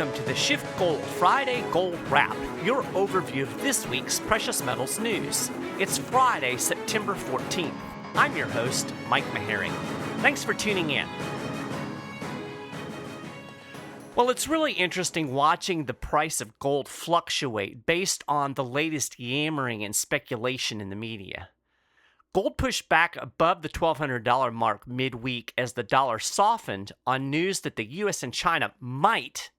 welcome to the SchiffGold Friday Gold Wrap, your overview of this week's precious metals news. It's Friday, September 14th. I'm your host, Mike Maharrey. Thanks for tuning in. Well, it's really interesting watching the price of gold fluctuate based on the latest yammering and speculation in the media. Gold pushed back above the $1,200 mark midweek as the dollar softened on news that the U.S. and China might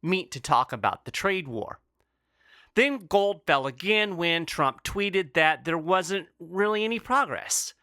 meet to talk about the trade war. Then gold fell again when Trump tweeted that there wasn't really any progress.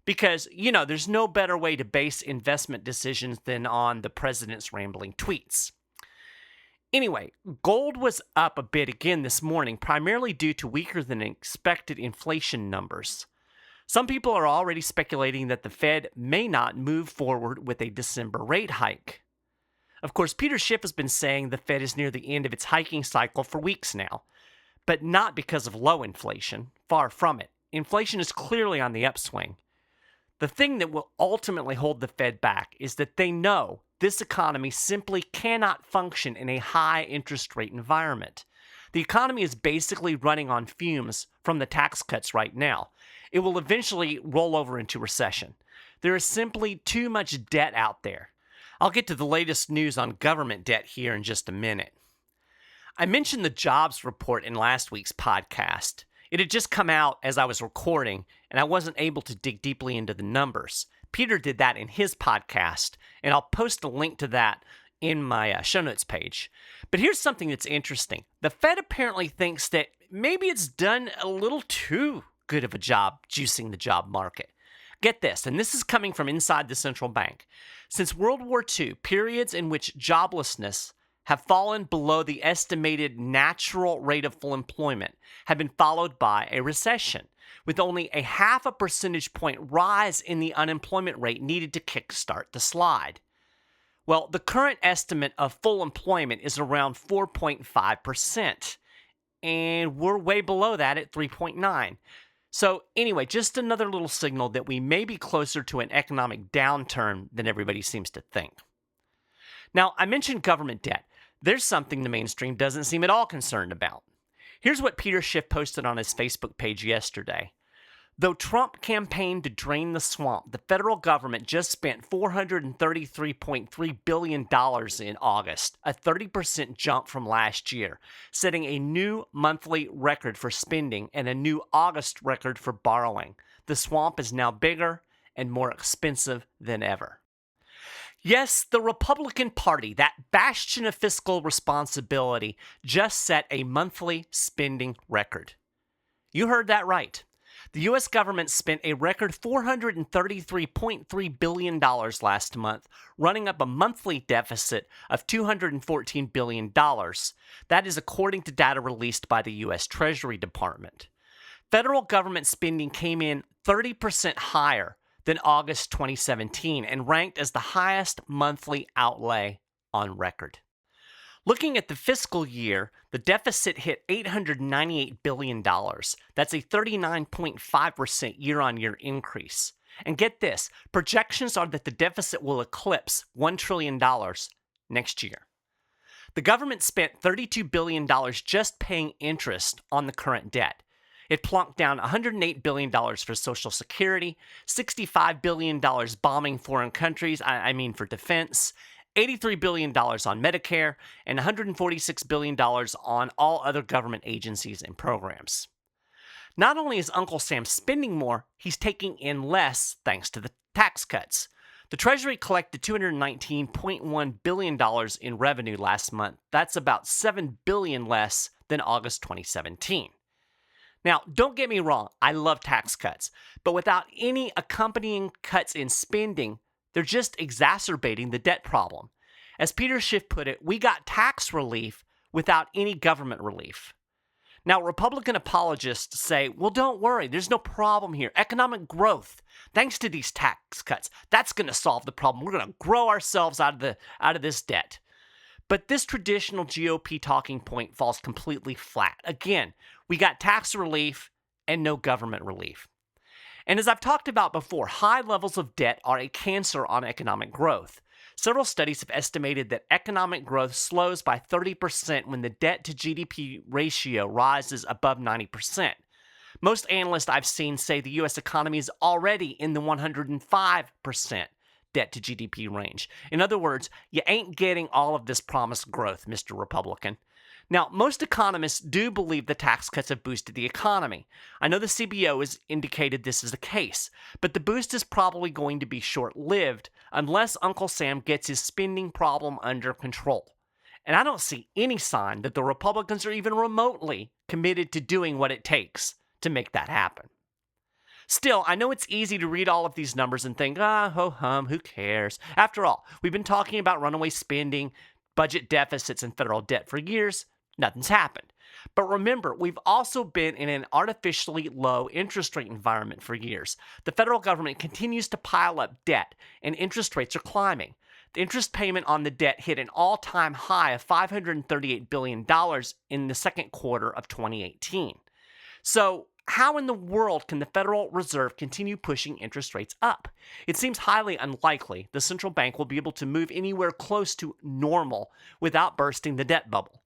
Because, there's no better way to base investment decisions than on the president's rambling tweets. Anyway, gold was up a bit again this morning, primarily due to weaker than expected inflation numbers. Some people are already speculating that the Fed may not move forward with a December rate hike. Of course, Peter Schiff has been saying the Fed is near the end of its hiking cycle for weeks now, but not because of low inflation. Far from it. Inflation is clearly on the upswing. The thing that will ultimately hold the Fed back is that they know this economy simply cannot function in a high interest rate environment. The economy is basically running on fumes from the tax cuts right now. It will eventually roll over into recession. There is simply too much debt out there. I'll get to the latest news on government debt here in just a minute. I mentioned the jobs report in last week's podcast. It had just come out as I was recording, and I wasn't able to dig deeply into the numbers. Peter did that in his podcast, and I'll post a link to that in my show notes page. But here's something that's interesting. The Fed apparently thinks that maybe it's done a little too good of a job juicing the job market. Get this, and this is coming from inside the central bank. Since World War II, periods in which joblessness have fallen below the estimated natural rate of full employment have been followed by a recession, with only a 0.5 percentage point rise in the unemployment rate needed to kickstart the slide. Well, the current estimate of full employment is around 4.5%, and we're way below that at 3.9%. So anyway, just another little signal that we may be closer to an economic downturn than everybody seems to think. Now, I mentioned government debt. There's something the mainstream doesn't seem at all concerned about. Here's what Peter Schiff posted on his Facebook page yesterday. Though Trump campaigned to drain the swamp, the federal government just spent $433.3 billion in August, a 30% jump from last year, setting a new monthly record for spending and a new August record for borrowing. The swamp is now bigger and more expensive than ever. Yes, the Republican Party, that bastion of fiscal responsibility, just set a monthly spending record. You heard that right. The U.S. government spent a record $433.3 billion last month, running up a monthly deficit of $214 billion. That is according to data released by the U.S. Treasury Department. Federal government spending came in 30% higher than August 2017 and ranked as the highest monthly outlay on record. Looking at the fiscal year, the deficit hit $898 billion. That's a 39.5% year-on-year increase. And get this, projections are that the deficit will eclipse $1 trillion next year. The government spent $32 billion just paying interest on the current debt. It plunked down $108 billion for Social Security, $65 billion bombing foreign countries, for defense, $83 billion on Medicare, and $146 billion on all other government agencies and programs. Not only is Uncle Sam spending more, he's taking in less thanks to the tax cuts. The Treasury collected $219.1 billion in revenue last month. That's about $7 billion less than August 2017. Now, don't get me wrong, I love tax cuts, but without any accompanying cuts in spending, they're just exacerbating the debt problem. As Peter Schiff put it, we got tax relief without any government relief. Now, Republican apologists say, well, don't worry, there's no problem here. Economic growth, thanks to these tax cuts, that's going to solve the problem. We're going to grow ourselves out of this debt. But this traditional GOP talking point falls completely flat. Again, we got tax relief and no government relief. And as I've talked about before, high levels of debt are a cancer on economic growth. Several studies have estimated that economic growth slows by 30% when the debt to GDP ratio rises above 90%. Most analysts I've seen say the U.S. economy is already in the 105% debt to GDP range. In other words, you ain't getting all of this promised growth, Mr. Republican. Now, most economists do believe the tax cuts have boosted the economy. I know the CBO has indicated this is the case, but the boost is probably going to be short-lived unless Uncle Sam gets his spending problem under control. And I don't see any sign that the Republicans are even remotely committed to doing what it takes to make that happen. Still, I know it's easy to read all of these numbers and think, ho hum, who cares? After all, we've been talking about runaway spending, budget deficits, and federal debt for years. Nothing's happened. But remember, we've also been in an artificially low interest rate environment for years. The federal government continues to pile up debt, and interest rates are climbing. The interest payment on the debt hit an all-time high of $538 billion in the second quarter of 2018. So, how in the world can the Federal Reserve continue pushing interest rates up? It seems highly unlikely the central bank will be able to move anywhere close to normal without bursting the debt bubble.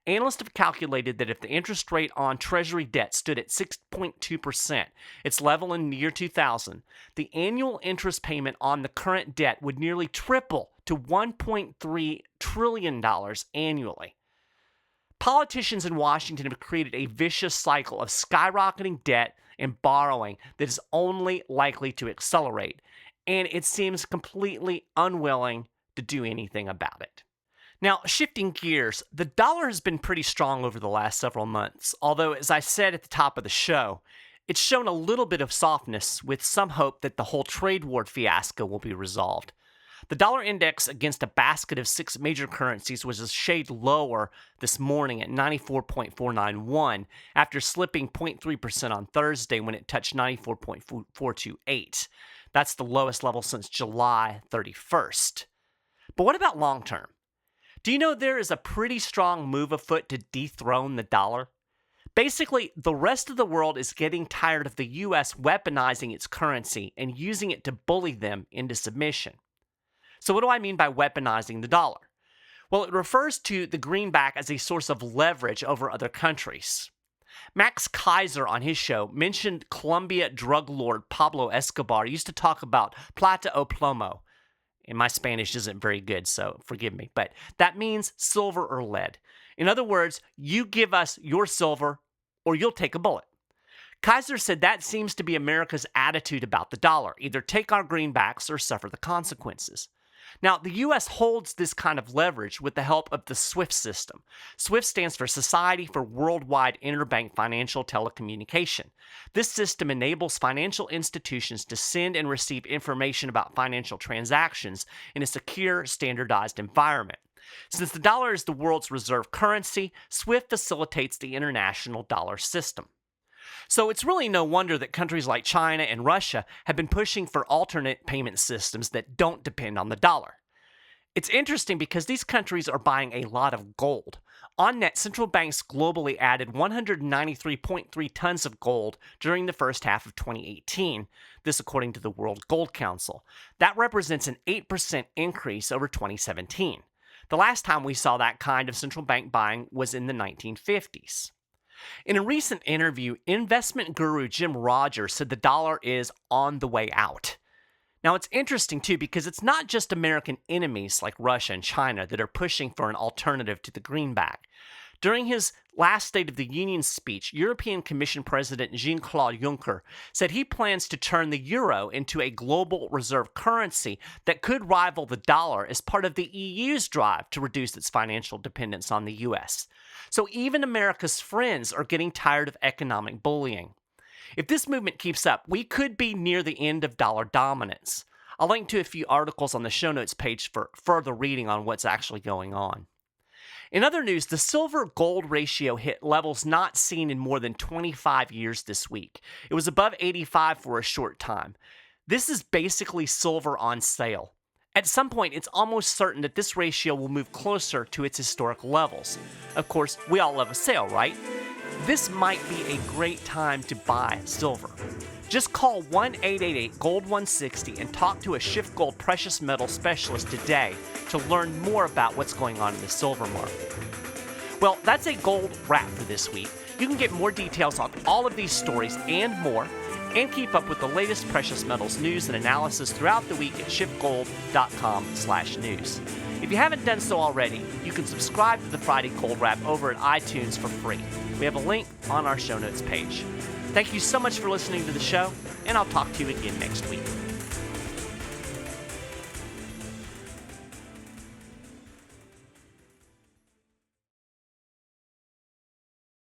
Analysts have calculated that if the interest rate on Treasury debt stood at 6.2%, its level in the year 2000, the annual interest payment on the current debt would nearly triple to $1.3 trillion annually. Politicians in Washington have created a vicious cycle of skyrocketing debt and borrowing that is only likely to accelerate, and it seems completely unwilling to do anything about it. Now, shifting gears, the dollar has been pretty strong over the last several months, although, as I said at the top of the show, it's shown a little bit of softness with some hope that the whole trade war fiasco will be resolved. The dollar index against a basket of 6 major currencies was a shade lower this morning at 94.491 after slipping 0.3% on Thursday when it touched 94.428. That's the lowest level since July 31st. But what about long term? Do you know there is a pretty strong move afoot to dethrone the dollar? Basically, the rest of the world is getting tired of the U.S. weaponizing its currency and using it to bully them into submission. So what do I mean by weaponizing the dollar? Well, it refers to the greenback as a source of leverage over other countries. Max Kaiser on his show mentioned Colombia drug lord Pablo Escobar used to talk about plata o plomo. And my Spanish isn't very good, so forgive me, but that means silver or lead. In other words, you give us your silver or you'll take a bullet. Kaiser said that seems to be America's attitude about the dollar. Either take our greenbacks or suffer the consequences. Now, the U.S. holds this kind of leverage with the help of the SWIFT system. SWIFT stands for Society for Worldwide Interbank Financial Telecommunication. This system enables financial institutions to send and receive information about financial transactions in a secure, standardized environment. Since the dollar is the world's reserve currency, SWIFT facilitates the international dollar system. So it's really no wonder that countries like China and Russia have been pushing for alternate payment systems that don't depend on the dollar. It's interesting because these countries are buying a lot of gold. On net, central banks globally added 193.3 tons of gold during the first half of 2018, this according to the World Gold Council. That represents an 8% increase over 2017. The last time we saw that kind of central bank buying was in the 1950s. In a recent interview, investment guru Jim Rogers said the dollar is on the way out. Now, it's interesting, too, because it's not just American enemies like Russia and China that are pushing for an alternative to the greenback. During his last State of the Union speech, European Commission President Jean-Claude Juncker said he plans to turn the euro into a global reserve currency that could rival the dollar as part of the EU's drive to reduce its financial dependence on the U.S. So even America's friends are getting tired of economic bullying. If this movement keeps up, we could be near the end of dollar dominance. I'll link to a few articles on the show notes page for further reading on what's actually going on. In other news, the silver-gold ratio hit levels not seen in more than 25 years this week. It was above 85 for a short time. This is basically silver on sale. At some point, it's almost certain that this ratio will move closer to its historic levels. Of course, we all love a sale, right? this might be a great time to buy silver. Just call 1-888-GOLD-160 and talk to a SchiffGold precious metal specialist today to learn more about what's going on in the silver market. Well, that's a gold wrap for this week. You can get more details on all of these stories and more, and keep up with the latest precious metals news and analysis throughout the week at SchiffGold.com/news. If you haven't done so already, you can subscribe to the Friday Gold Wrap over at iTunes for free. We have a link on our show notes page. Thank you so much for listening to the show, and I'll talk to you again next week.